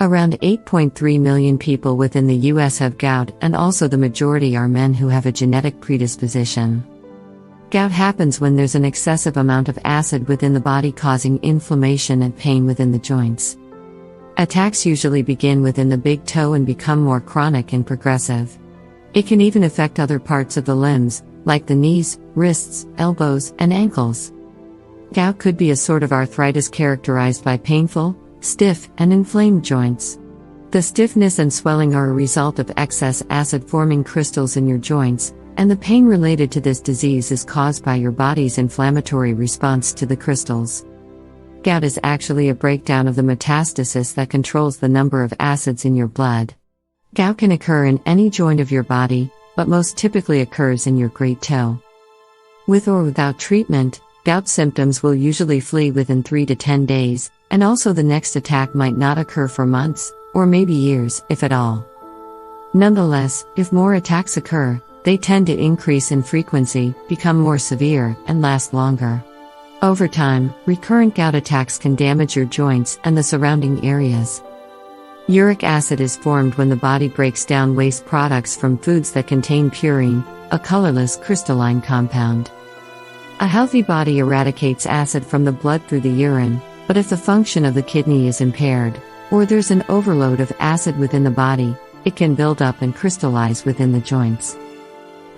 Around 8.3 million people within the US have gout, and also the majority are men who have a genetic predisposition. Gout happens when there's an excessive amount of acid within the body, causing inflammation and pain within the joints. Attacks usually begin within the big toe and become more chronic and progressive. It can even affect other parts of the limbs, like the knees, wrists, elbows, and ankles. Gout could be a sort of arthritis characterized by painful, stiff, and inflamed joints. The stiffness and swelling are a result of excess acid forming crystals in your joints, and the pain related to this disease is caused by your body's inflammatory response to the crystals. Gout is actually a breakdown of the metastasis that controls the number of acids in your blood. Gout can occur in any joint of your body, but most typically occurs in your great toe. With or without treatment, gout symptoms will usually flee within 3 to 10 days, and also the next attack might not occur for months, or maybe years, if at all. Nonetheless, if more attacks occur, they tend to increase in frequency, become more severe, and last longer. Over time, recurrent gout attacks can damage your joints and the surrounding areas. Uric acid is formed when the body breaks down waste products from foods that contain purine, a colorless crystalline compound. A healthy body eradicates acid from the blood through the urine, but if the function of the kidney is impaired, or there's an overload of acid within the body, it can build up and crystallize within the joints.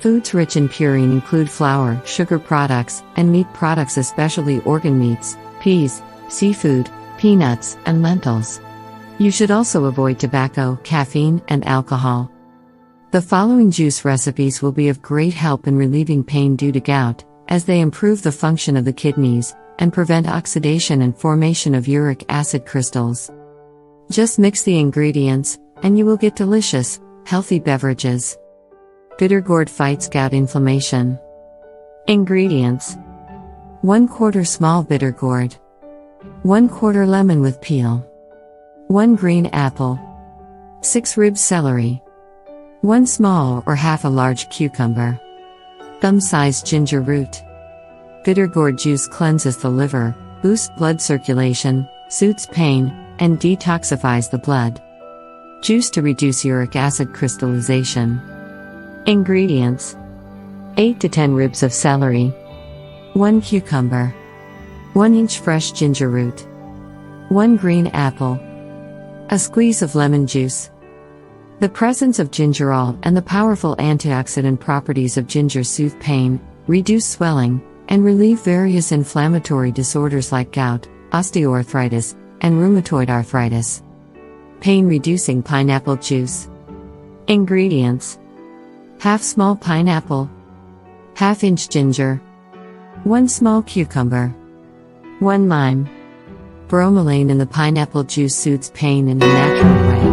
Foods rich in purine include flour, sugar products, and meat products, especially organ meats, peas, seafood, peanuts, and lentils. You should also avoid tobacco, caffeine, and alcohol. The following juice recipes will be of great help in relieving pain due to gout, as they improve the function of the kidneys and prevent oxidation and formation of uric acid crystals. Just mix the ingredients, and you will get delicious, healthy beverages. Bitter gourd fights gout inflammation. Ingredients: 1/4 small bitter gourd, 1/4 lemon with peel, 1 green apple, 6 ribs celery, 1 small or half a large cucumber, thumb-sized ginger root. Bitter gourd juice cleanses the liver, boosts blood circulation, soothes pain, and detoxifies the blood. Juice to reduce uric acid crystallization. Ingredients: 8 to 10 ribs of celery, 1 cucumber, 1 inch fresh ginger root, 1 green apple, a squeeze of lemon juice. The presence of gingerol and the powerful antioxidant properties of ginger soothe pain, reduce swelling, and relieve various inflammatory disorders like gout, osteoarthritis, and rheumatoid arthritis. Pain-reducing pineapple juice. Ingredients: half small pineapple, half inch ginger, 1 small cucumber, 1 lime. Bromelain in the pineapple juice soothes pain in a natural way.